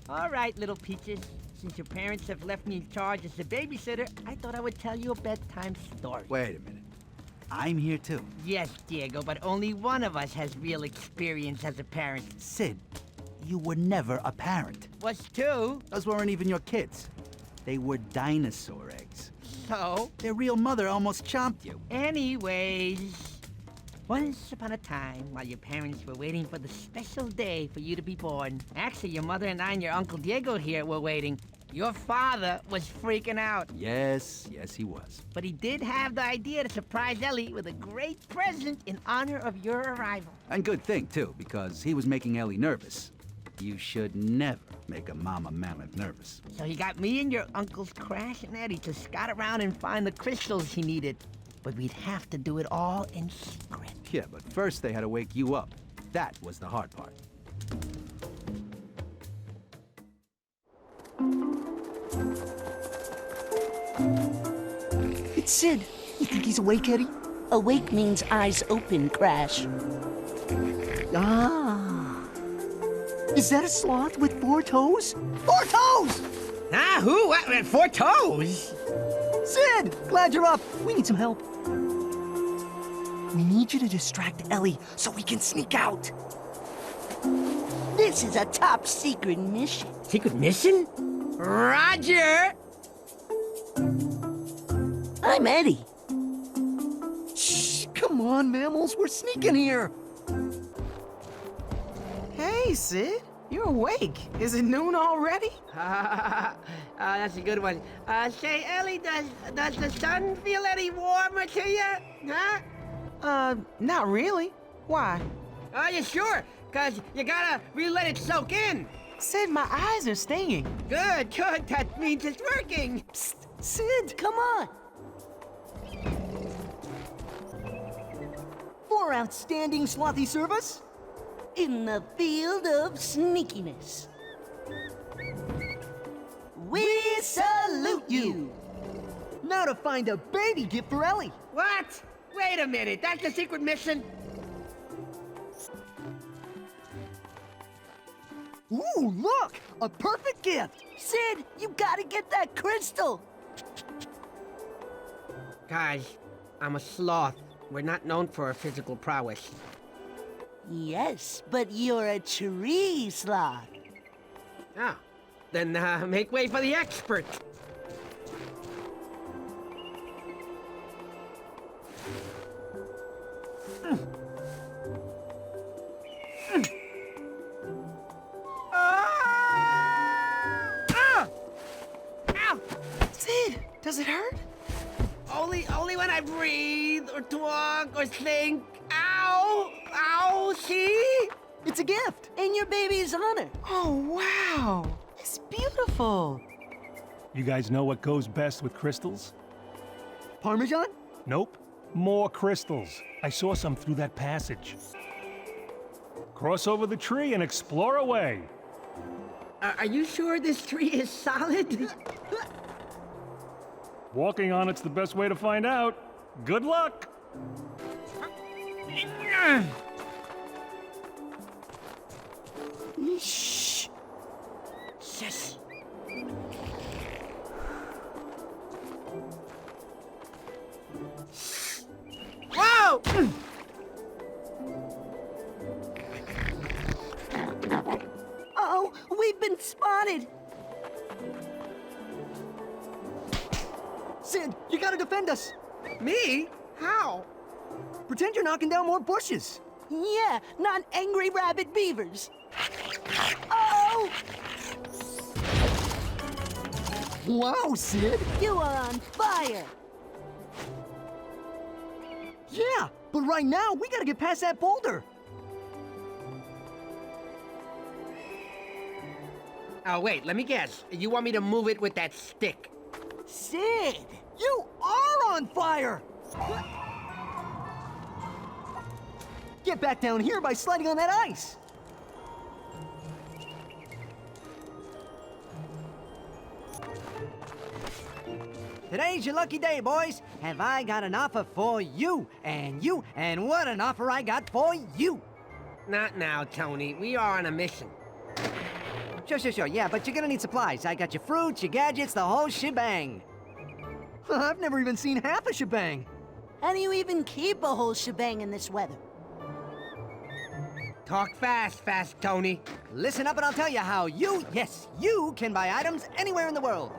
All right, little peaches. Since your parents have left me in charge as the babysitter, I thought I would tell you a bedtime story. Wait a minute. I'm here too. Yes, Diego, but only one of us has real experience as a parent. Sid, you were never a parent. Was two. Those weren't even your kids. They were dinosaur eggs. So? Their real mother almost chomped you. Anyways, once upon a time, while your parents were waiting for the special day for you to be born, actually, your mother and I and your Uncle Diego here were waiting. Your father was freaking out. Yes, he was. But he did have the idea to surprise Ellie with a great present in honor of your arrival. And good thing, too, because he was making Ellie nervous. You should never make a mama mammoth nervous. So he got me and your uncles Crash and Eddie to scout around and find the crystals he needed. But we'd have to do it all in secret. Yeah, but first they had to wake you up. That was the hard part. It's Sid. You think he's awake, Eddie? Awake means eyes open, Crash. Ah. Is that a sloth with 4 toes? 4 toes! Ah, who? What? 4 toes? Sid! Glad you're up. We need some help. We need you to distract Ellie so we can sneak out. This is a top secret mission. Secret mission? Roger! I'm Eddie. Shh, come on, mammals. We're sneaking here. Hey, Sid. You're awake. Is it noon already? That's a good one. Say, Ellie, does the sun feel any warmer to you? Huh? Not really. Why? Are you sure? Because you gotta really let it soak in. Sid, my eyes are stinging. Good. That means it's working. Psst, Sid, come on. For outstanding slothy service in the field of sneakiness. We salute you. Now to find a baby gift for Ellie. What? Wait a minute. That's the secret mission? Ooh, look! A perfect gift! Sid, you gotta get that crystal! Guys, I'm a sloth. We're not known for our physical prowess. Yes, but you're a tree sloth. Ah, then make way for the expert. Sid, does it hurt? Only when I breathe or talk or think. Ow! Ow! See? It's a gift in your baby's honor. Oh, wow. It's beautiful. You guys know what goes best with crystals? Parmesan? Nope. More crystals. I saw some through that passage. Cross over the tree and explore away. Are you sure this tree is solid? Walking on it's the best way to find out. Good luck! Shh. Shush. Whoa! Uh-oh, we've been spotted. Sid, you gotta defend us. Me? How? Pretend you're knocking down more bushes. Yeah, not angry rabbit beavers. Oh! Wow, Sid! You are on fire! Yeah, but right now, we gotta get past that boulder. Oh, wait, let me guess. You want me to move it with that stick? Sid, you are on fire! Get back down here by sliding on that ice. Today's your lucky day, boys. Have I got an offer for you, and what an offer I got for you. Not now, Tony. We are on a mission. Sure. Yeah, but you're gonna need supplies. I got your fruits, your gadgets, the whole shebang. I've never even seen half a shebang. How do you even keep a whole shebang in this weather? Talk fast, Tony. Listen up and I'll tell you how you can buy items anywhere in the world.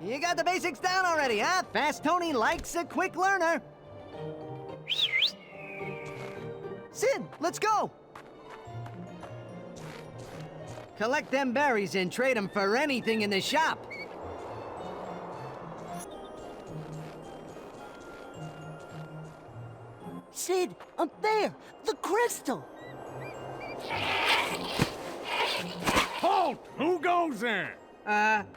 You got the basics down already, huh? Fast Tony likes a quick learner. Sid, let's go. Collect them berries and trade them for anything in the shop. Sid, up there! The crystal! Halt! Who goes there?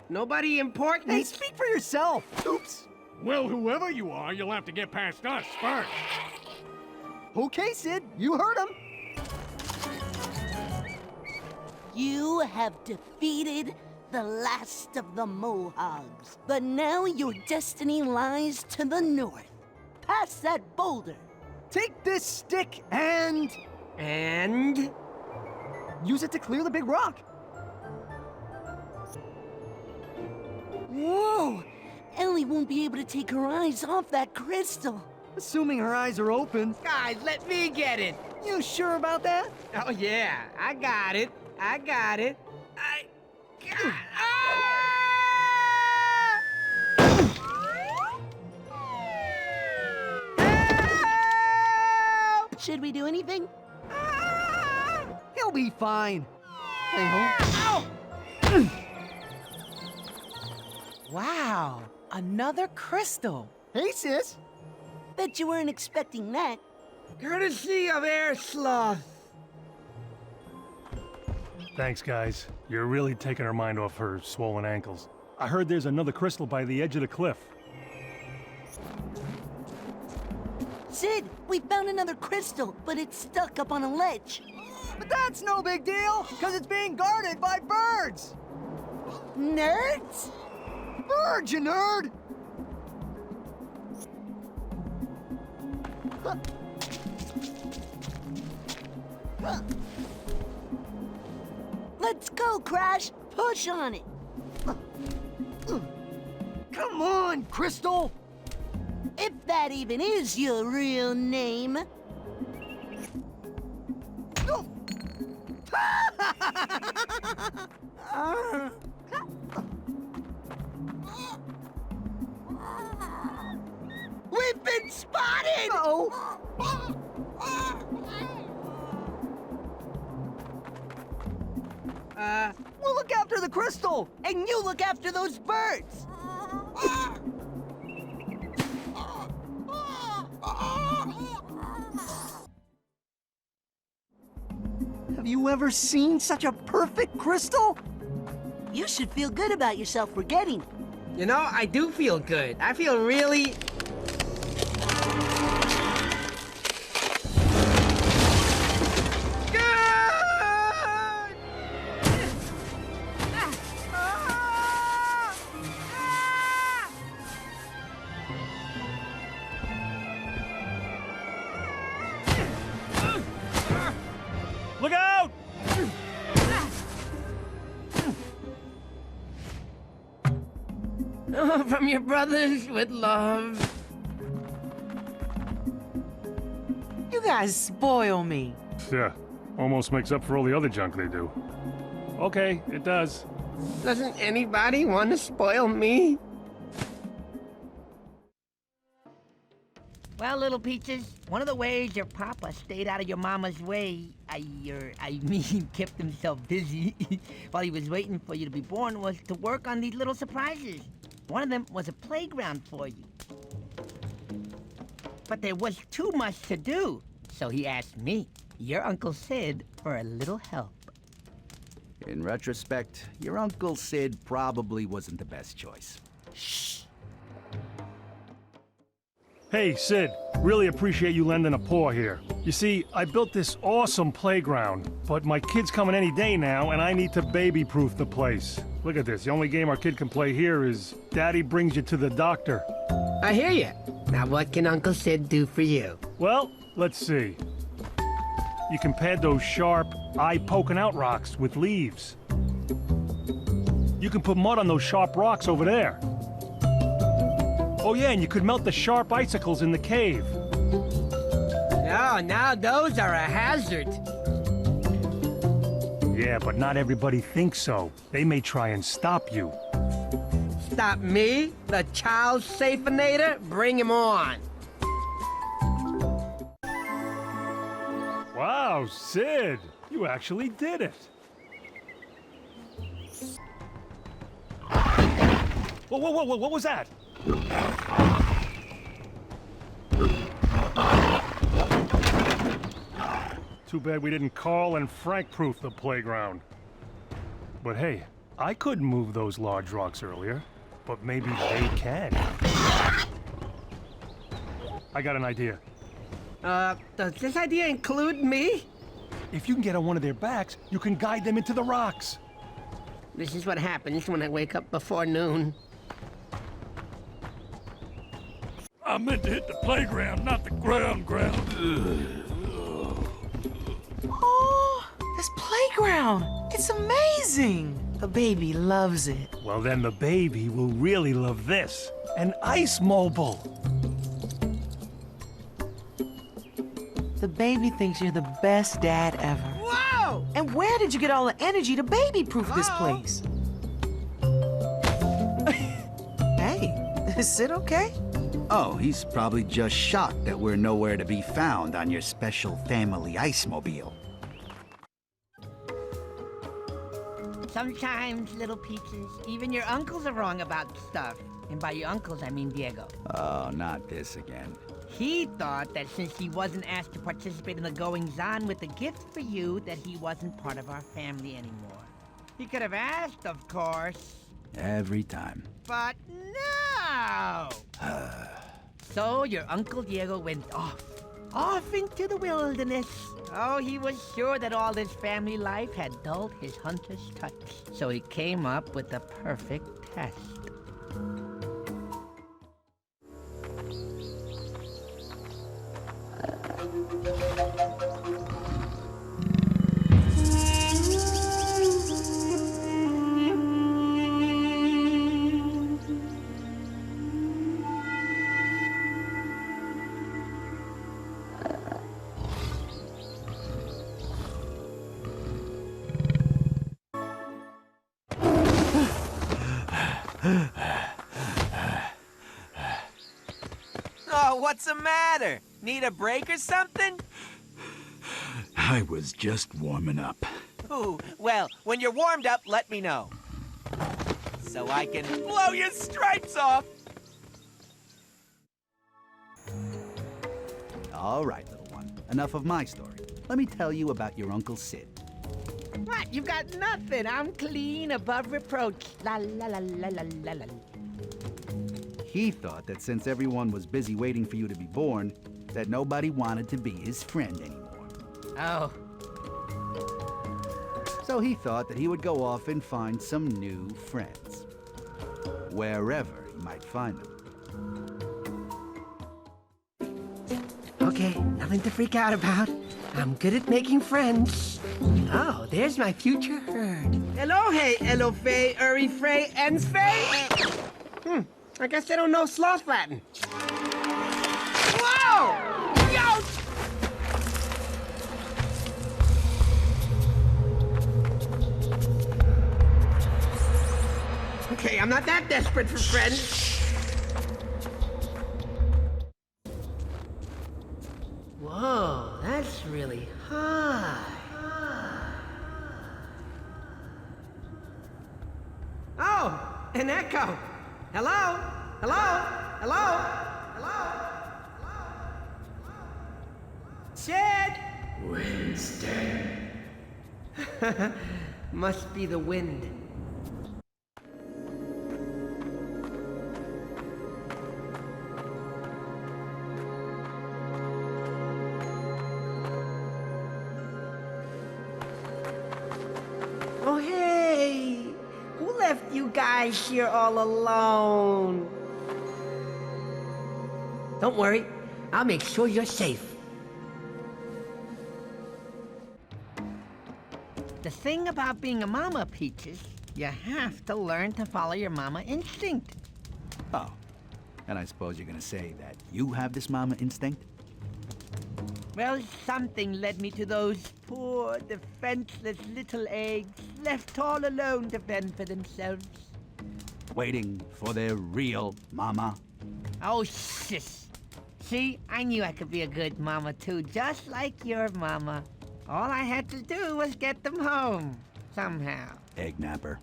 Nobody important? Hey, speak for yourself. Oops. Well, whoever you are, you'll have to get past us first. Okay, Sid, you heard him. You have defeated the last of the Mohogs. But now your destiny lies to the north, past that boulder. Take this stick and use it to clear the big rock. Whoa! Ellie won't be able to take her eyes off that crystal. Assuming her eyes are open. Guys, let me get it. You sure about that? Oh, yeah. I got it. Should we do anything? He'll be fine. I hope. Wow, another crystal. Hey, sis. Bet you weren't expecting that. Courtesy of Air Sloth. Thanks, guys. You're really taking her mind off her swollen ankles. I heard there's another crystal by the edge of the cliff. Sid, we found another crystal, but it's stuck up on a ledge. But that's no big deal, because it's being guarded by birds. Nerds? Birds, you nerd. Let's go, Crash. Push on it. Come on, Crystal. If that even is your real name. We've been spotted! No. We'll look after the crystal. And you look after those birds! Have you ever seen such a perfect crystal? You should feel good about yourself for getting it. You know, I do feel good. I feel really... Look out! From your brothers with love. You guys spoil me. Yeah, almost makes up for all the other junk they do. Okay, it does. Doesn't anybody want to spoil me? Well, little peaches, one of the ways your papa stayed out of your mama's way, I mean, kept himself busy while he was waiting for you to be born, was to work on these little surprises. One of them was a playground for you. But there was too much to do, so he asked me, your Uncle Sid, for a little help. In retrospect, your Uncle Sid probably wasn't the best choice. Hey, Sid, really appreciate you lending a paw here. You see, I built this awesome playground, but my kid's coming any day now, and I need to baby-proof the place. Look at this, the only game our kid can play here is Daddy Brings You to the Doctor. I hear you. Now what can Uncle Sid do for you? Well, let's see. You can pad those sharp, eye-poking-out rocks with leaves. You can put mud on those sharp rocks over there. Oh yeah, and you could melt the sharp icicles in the cave. No, now those are a hazard. Yeah, but not everybody thinks so. They may try and stop you. Stop me? The child safinator? Bring him on. Wow, Sid! You actually did it! Whoa, whoa, whoa, whoa, what was that? Too bad we didn't Carl and Frank-proof the playground. But hey, I couldn't move those large rocks earlier, but maybe they can. I got an idea. Does this idea include me? If you can get on one of their backs, you can guide them into the rocks. This is what happens when I wake up before noon. I meant to hit the playground, not the ground. Oh, this playground. It's amazing. The baby loves it. Well, then the baby will really love this. An ice mobile. The baby thinks you're the best dad ever. Whoa! And where did you get all the energy to baby-proof this place? Hey, is it okay? Oh, he's probably just shocked that we're nowhere to be found on your special family ice-mobile. Sometimes, little peaches, even your uncles are wrong about stuff. And by your uncles, I mean Diego. Oh, not this again. He thought that since he wasn't asked to participate in the goings-on with the gift for you, that he wasn't part of our family anymore. He could have asked, of course. Every time. But no! So your Uncle Diego went off into the wilderness. Oh, he was sure that all this family life had dulled his hunter's touch. So he came up with the perfect test. Oh, what's the matter? Need a break or something? I was just warming up. Ooh, well, when you're warmed up, let me know. So I can blow your stripes off! All right, little one. Enough of my story. Let me tell you about your Uncle Sid. What? You've got nothing. I'm clean above reproach. La la la la la la la. He thought that since everyone was busy waiting for you to be born, that nobody wanted to be his friend anymore. Oh. So he thought that he would go off and find some new friends. Wherever he might find them. Okay, nothing to freak out about. I'm good at making friends. Oh, there's my future herd. Hello, hey, Elofe, Uri, Frey, Ensfey. I guess they don't know sloth Latin. Whoa! Yo! Okay, I'm not that desperate for friends. Whoa, that's really high. Oh, an echo. Hello? Hello? Hello? Hello? Sid! Winston. Must be the wind. Oh, hey! Who left you guys here all alone? Don't worry, I'll make sure you're safe. The thing about being a mama, Peaches, you have to learn to follow your mama instinct. Oh, and I suppose you're gonna say that you have this mama instinct? Well, something led me to those poor, defenseless little eggs left all alone to fend for themselves. Waiting for their real mama? Oh, sis. See, I knew I could be a good mama too, just like your mama. All I had to do was get them home, somehow. Egg napper.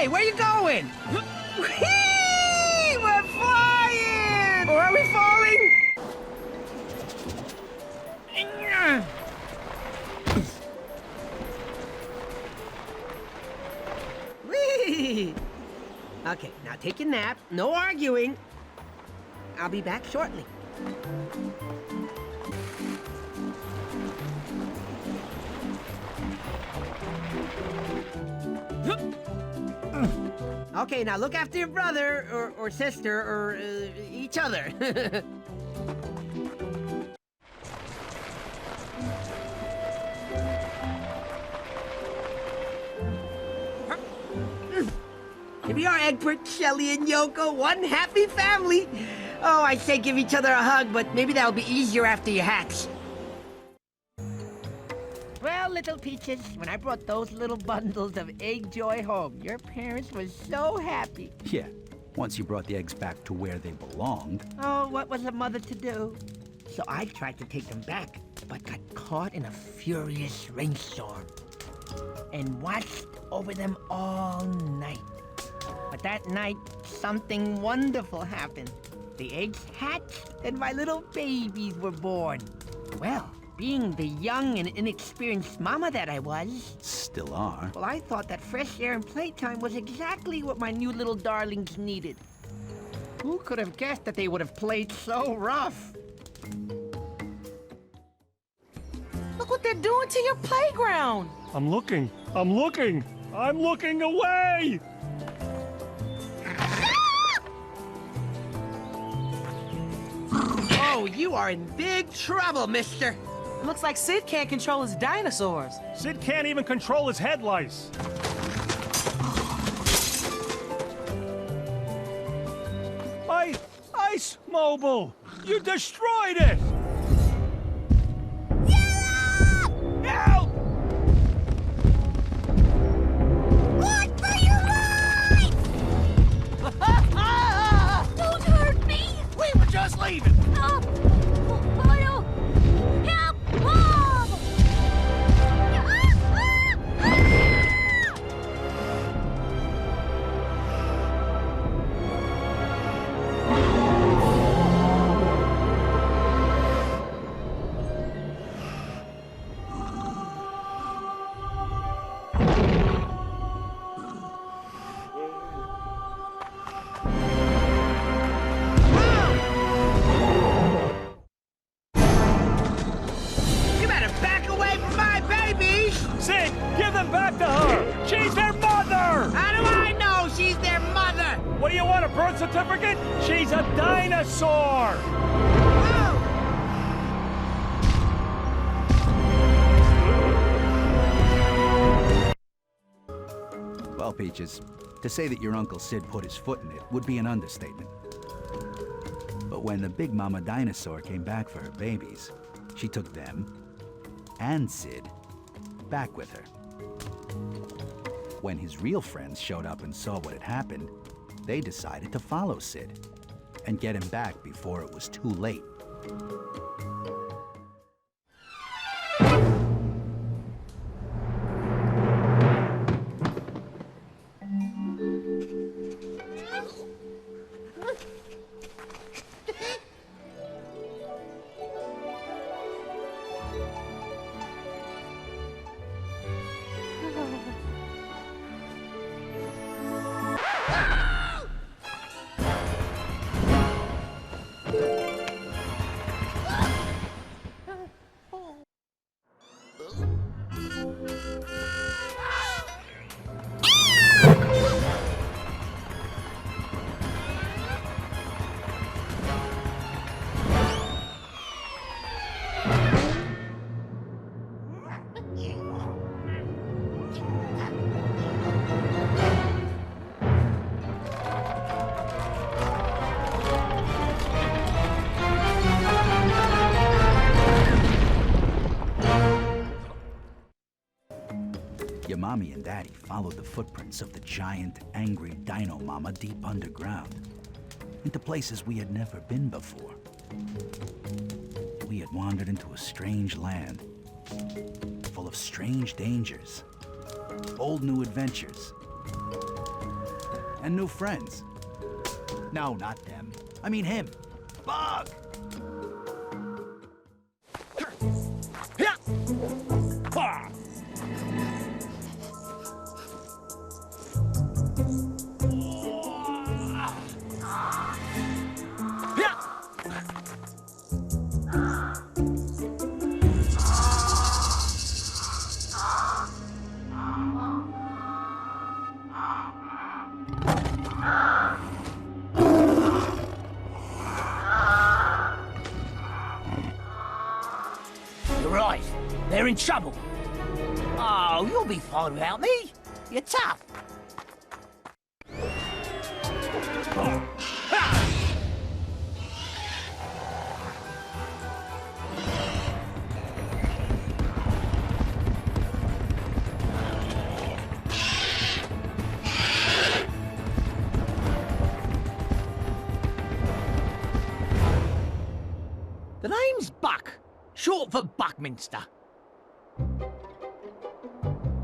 Where you going? Whee! We're flying! Or are we falling? Whee! Okay, now take your nap. No arguing. I'll be back shortly. Okay, now look after your brother, or sister, or each other. Here we are, Egbert, Shelley, and Yoko, one happy family. Oh, I say give each other a hug, but maybe that'll be easier after you hatch. Well, little Peaches, when I brought those little bundles of egg joy home, your parents were so happy. Yeah, once you brought the eggs back to where they belonged. Oh, what was a mother to do? So I tried to take them back, but got caught in a furious rainstorm and watched over them all night. But that night, something wonderful happened. The eggs hatched and my little babies were born. Well, being the young and inexperienced mama that I was... Still are. Well, I thought that fresh air and playtime was exactly what my new little darlings needed. Who could have guessed that they would have played so rough? Look what they're doing to your playground. I'm looking away! Oh, you are in big trouble, mister. Looks like Sid can't control his dinosaurs. Sid can't even control his head lice. My ice mobile! You destroyed it! Help! Run for your life! Don't hurt me! We were just leaving. Help! Mom! You better back away from my babies! Sid, give them back to her! She's their mother! How do I know she's their mother? What do you want, a birth certificate? She's a dinosaur! Well, Peaches, to say that your Uncle Sid put his foot in it would be an understatement. But when the Big Mama Dinosaur came back for her babies, she took them and Sid back with her. When his real friends showed up and saw what had happened, they decided to follow Sid and get him back before it was too late. Your mommy and daddy followed the footprints of the giant, angry dino mama deep underground, into places we had never been before. We had wandered into a strange land, full of strange dangers, bold new adventures, and new friends. No, not them. I mean him. Bug! Right, they're in trouble. Oh, you'll be fine without me. You're tough. The name's Buck. Short for Buckminster.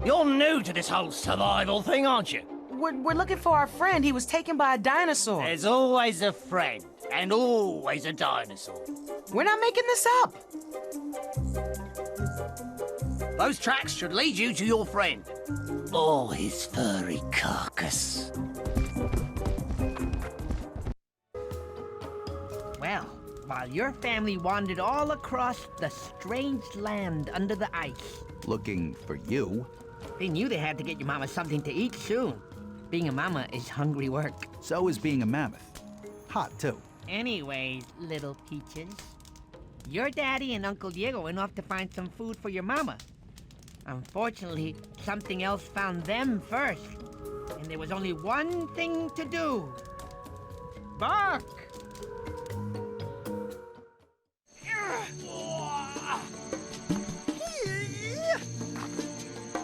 You're new to this whole survival thing, aren't you? We're looking for our friend. He was taken by a dinosaur. There's always a friend, and always a dinosaur. We're not making this up. Those tracks should lead you to your friend. Or his furry carcass. Well, while your family wandered all across the strange land under the ice, Looking for you. they knew they had to get your mama something to eat soon. Being a mama is hungry work. So is being a mammoth. Hot, too. Anyways, little peaches, your daddy and Uncle Diego went off to find some food for your mama. Unfortunately, something else found them first, and there was only one thing to do. Bark!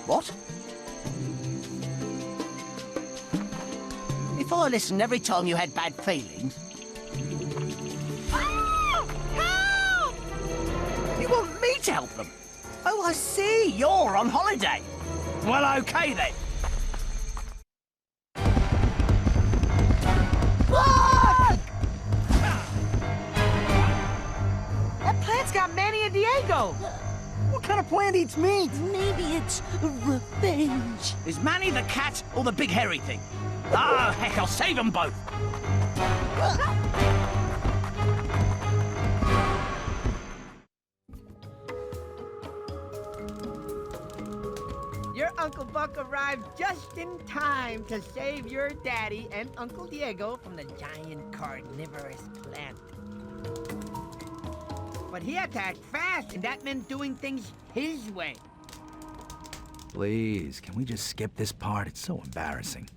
What? If I listened every time you had bad feelings... Help! You want me to help them? Oh, I see. You're on holiday. Well, okay then. Look! That plant's got Manny and Diego. What kind of plant eats meat? Maybe it's revenge. Is Manny the cat or the big hairy thing? Ah, heck, I'll save them both. Your Uncle Buck arrived just in time to save your daddy and Uncle Diego from the giant carnivorous plant. But he had to act fast, and that meant doing things his way. Please, can we just skip this part? It's so embarrassing.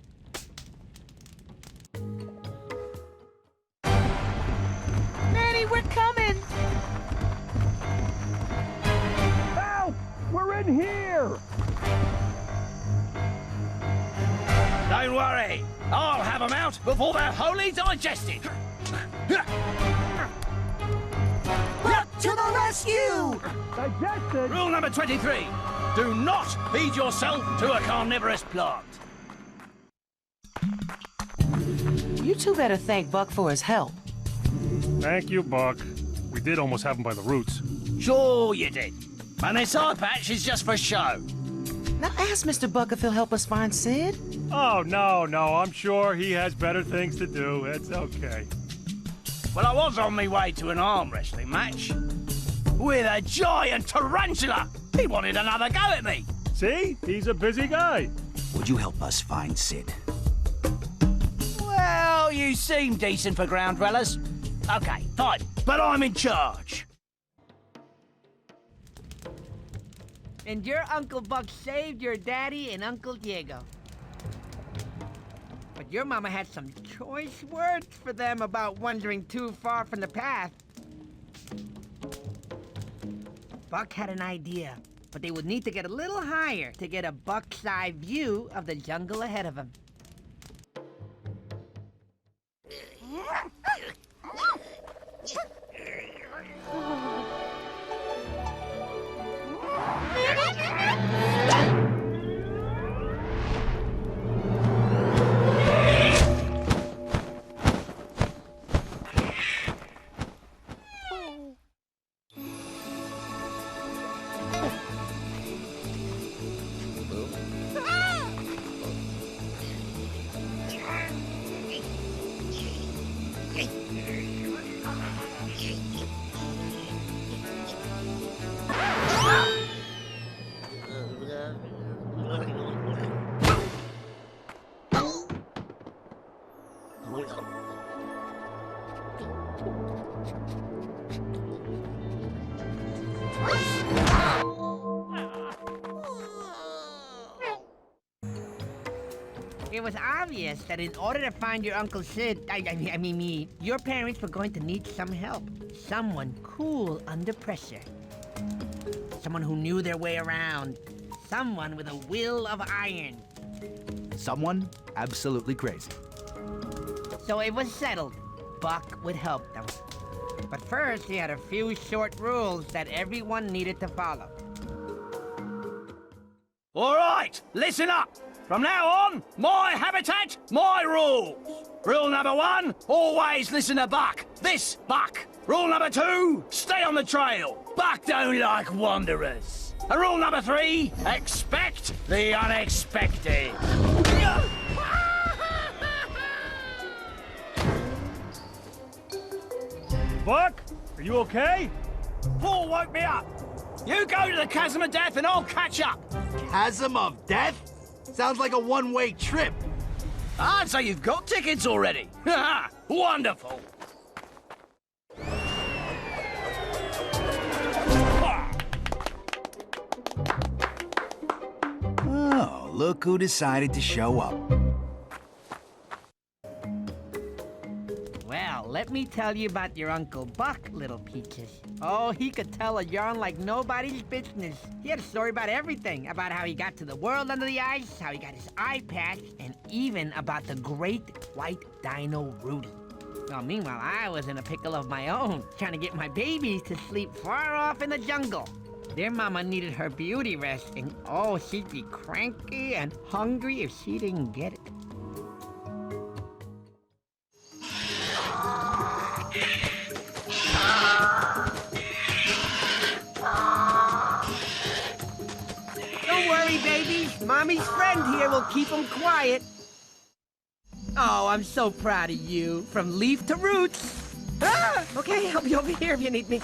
Manny, we're coming. Help! We're in here! Don't worry. I'll have them out before they're wholly digested. To the rescue! Digested? Rule number 23. Do not feed yourself to a carnivorous plant. You two better thank Buck for his help. Thank you, Buck. We did almost have him by the roots. Sure you did. And this eye patch is just for show. Now ask Mr. Buck if he'll help us find Sid. Oh, no, I'm sure he has better things to do. It's okay. Well, I was on my way to an arm wrestling match with a giant tarantula. He wanted another go at me. See? He's a busy guy. Would you help us find Sid? Well, you seem decent for ground dwellers. Okay, fine. But I'm in charge. And your Uncle Buck saved your daddy and Uncle Diego. But your mama had some choice words for them about wandering too far from the path. Buck had an idea, but they would need to get a little higher to get a buck's eye view of the jungle ahead of them. It was obvious that in order to find your Uncle Sid, I mean me, your parents were going to need some help. Someone cool under pressure. Someone who knew their way around. Someone with a will of iron. Someone absolutely crazy. So it was settled. Buck would help them. But first, he had a few short rules that everyone needed to follow. All right, listen up. From now on, my habitat, my rules. Rule number 1, always listen to Buck. This Buck. Rule number 2, stay on the trail. Buck don't like wanderers. And rule number 3, expect the unexpected. Buck, are you okay? Paul woke me up. You go to the Chasm of Death and I'll catch up. Chasm of Death? Sounds like a one-way trip. I'd say you've got tickets already. Wonderful. Oh, look who decided to show up. Well, let me tell you about your Uncle Buck, little peaches. Oh, he could tell a yarn like nobody's business. He had a story about everything. About how he got to the world under the ice, how he got his eye patch, and even about the great white dino Rudy. Well, meanwhile, I was in a pickle of my own, trying to get my babies to sleep far off in the jungle. Their mama needed her beauty rest, and oh, she'd be cranky and hungry if she didn't get it. Don't worry, babies. Mommy's friend here will keep them quiet. Oh, I'm so proud of you. From leaf to roots. Ah, okay, I'll be over here if you need me.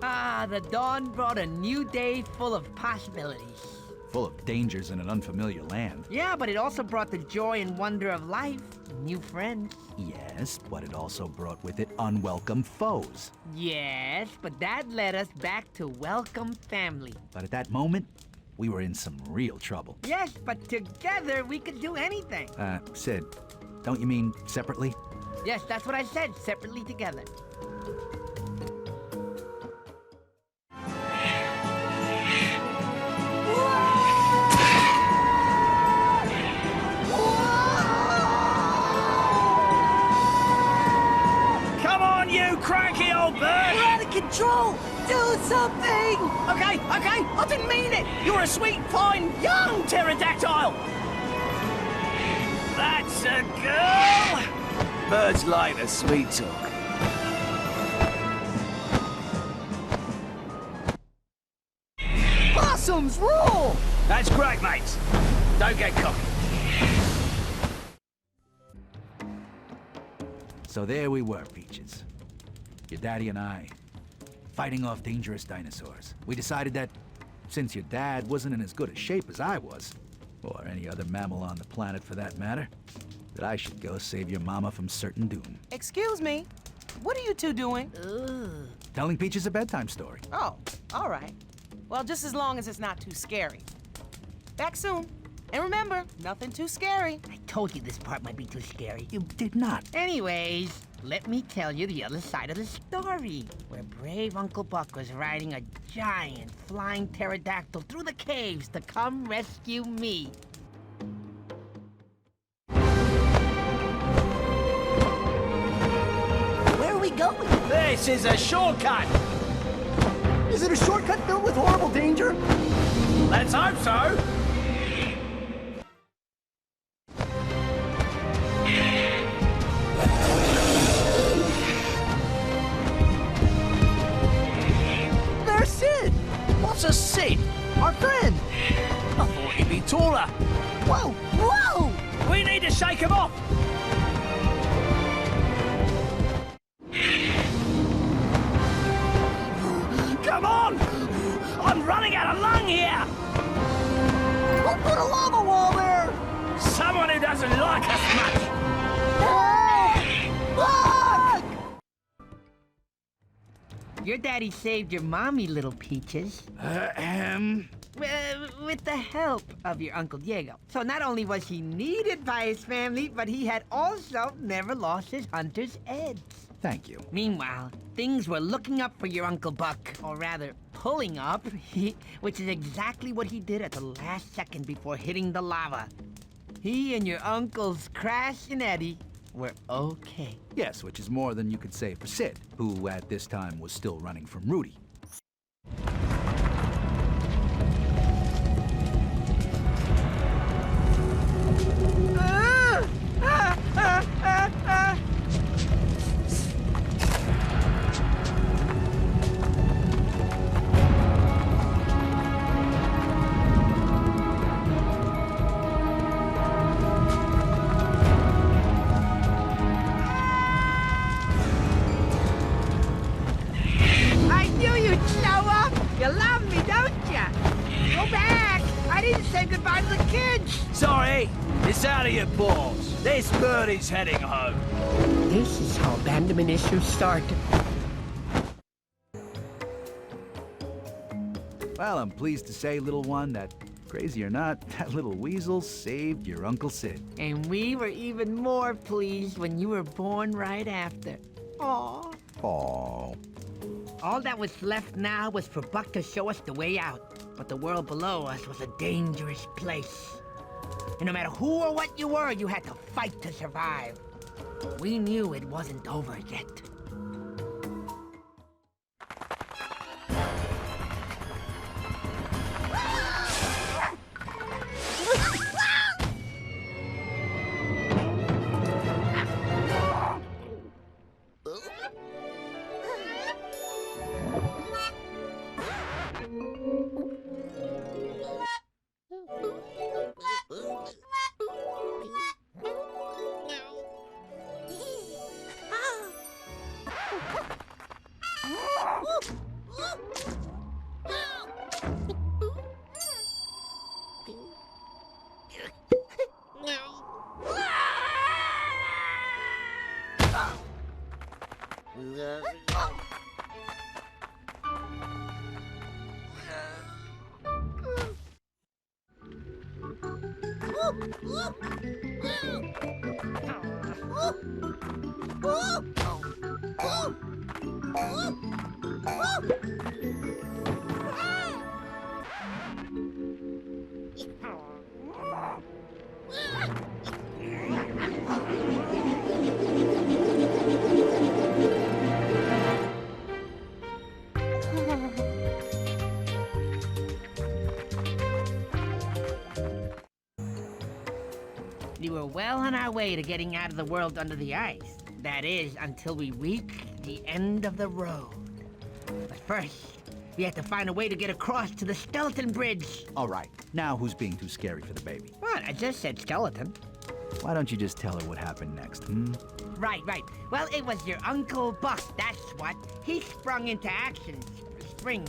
Ah, the dawn brought a new day full of possibilities. Full of dangers in an unfamiliar land. Yeah, but it also brought the joy and wonder of life, new friends. Yes, but it also brought with it unwelcome foes. Yes, but that led us back to welcome family. But at that moment, we were in some real trouble. Yes, but together we could do anything. Sid, don't you mean separately? Yes, that's what I said, separately together. Cranky old bird! We're out of control! Do something! Okay, I didn't mean it! You're a sweet, fine, young pterodactyl! That's a girl! Birds like the sweet talk. Possums rule! That's great, mates. Don't get cocky. So there we were, Peaches. Your daddy and I, fighting off dangerous dinosaurs. We decided that, since your dad wasn't in as good a shape as I was, or any other mammal on the planet for that matter, that I should go save your mama from certain doom. Excuse me, what are you two doing? Ugh. Telling Peaches a bedtime story. Oh, all right. Well, just as long as it's not too scary. Back soon. And remember, nothing too scary. I told you this part might be too scary. You did not. Anyways, let me tell you the other side of the story, where brave Uncle Buck was riding a giant flying pterodactyl through the caves to come rescue me. Where are we going? This is a shortcut. Is it a shortcut filled with horrible danger? Let's hope so. There's Sid! What's a Sid? Our friend! I thought he'd be taller. Whoa! Whoa! We need to shake him off. Come on! I'm running out of lung here! Who put a lava wall there? Someone who doesn't like us much! Look! Your daddy saved your mommy, little Peaches. With the help of your Uncle Diego. So not only was he needed by his family, but he had also never lost his hunter's edge. Thank you. Meanwhile, things were looking up for your Uncle Buck, or rather, pulling up, which is exactly what he did at the last second before hitting the lava. He and your uncles Crash and Eddie were okay. Yes, which is more than you could say for Sid, who at this time was still running from Rudy. I knew you'd show up! You love me, don't ya? Go back! I didn't say goodbye to the kids! Sorry, it's out of your balls. This birdie's heading home. This is how abandonment issues start. Well, I'm pleased to say, little one, that crazy or not, that little weasel saved your Uncle Sid. And we were even more pleased when you were born right after. Aww. Aww. All that was left now was for Buck to show us the way out. But the world below us was a dangerous place. And no matter who or what you were, you had to fight to survive. We knew it wasn't over yet. We were well on our way to getting out of the world under the ice. That is, until we reached the end of the road. But first, we had to find a way to get across to the skeleton bridge. All right, now who's being too scary for the baby? What? I just said skeleton. Why don't you just tell her what happened next, Right. Well, it was your Uncle Buck, that's what. He sprung into action. Spring.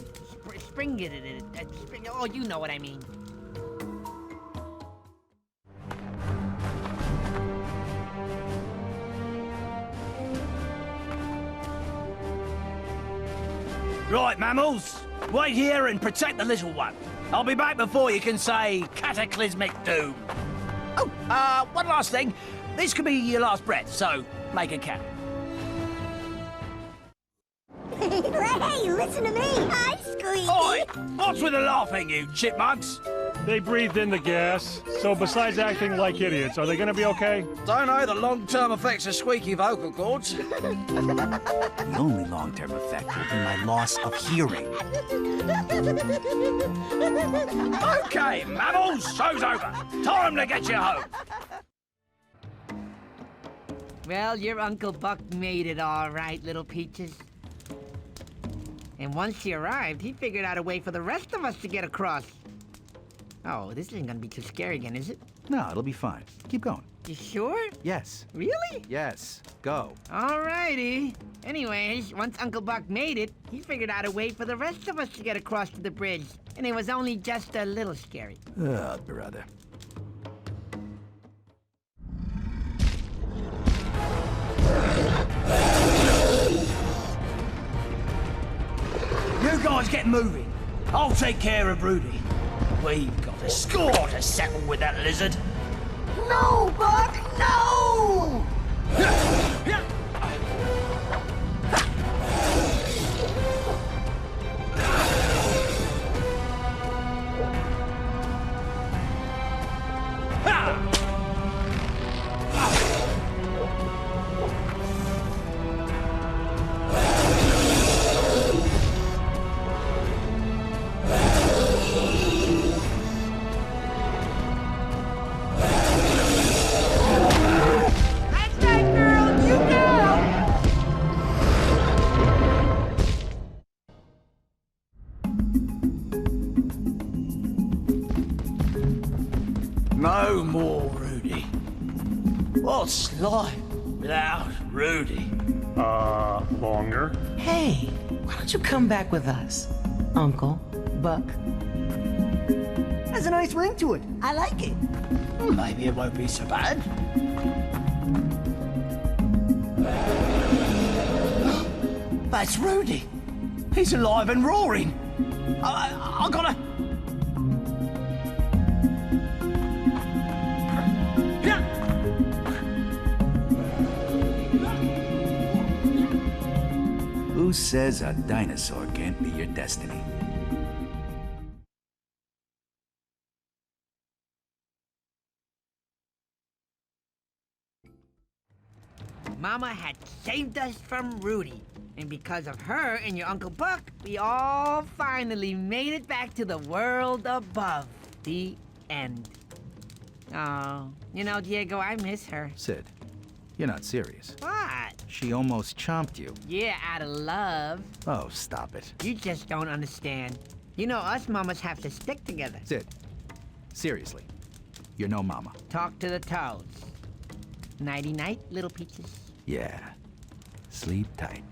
Oh, you know what I mean. right, mammals. Wait here and protect the little one. I'll be back before you can say cataclysmic doom. Oh, one last thing. This could be your last breath, so make it count. Hey, listen to me. Hi, Squeaky. Oi! What's with the laughing, you chipmunks? They breathed in the gas, so besides acting like idiots, are they gonna be okay? Don't know the long-term effects of squeaky vocal cords. The only long-term effect will be my loss of hearing. Okay, mammals, show's over. Time to get you home. Well, your Uncle Buck made it all right, little peaches. And once he arrived, he figured out a way for the rest of us to get across. Oh, this isn't gonna be too scary again, is it? No, it'll be fine. Keep going. You sure? Yes. Really? Yes. Go. Alrighty. Anyways, once Uncle Buck made it, he figured out a way for the rest of us to get across to the bridge. And it was only just a little scary. Oh, brother. You guys get moving. I'll take care of Rudy. We've got a score to settle with that lizard. No, Buck, no! No more Rudy. What's life without Rudy? Longer? Hey, why don't you come back with us, Uncle Buck? Has a nice ring to it. I like it. Maybe it won't be so bad. That's Rudy. He's alive and roaring. I gotta... Who says a dinosaur can't be your destiny? Mama had saved us from Rudy. And because of her and your Uncle Buck, we all finally made it back to the world above. The end. Oh, you know, Diego, I miss her. Sid, you're not serious. What? She almost chomped you. Yeah, out of love. Oh, stop it. You just don't understand. You know, us mamas have to stick together. Sid, seriously, you're no mama. Talk to the toads. Nighty-night, little peaches. Yeah, sleep tight.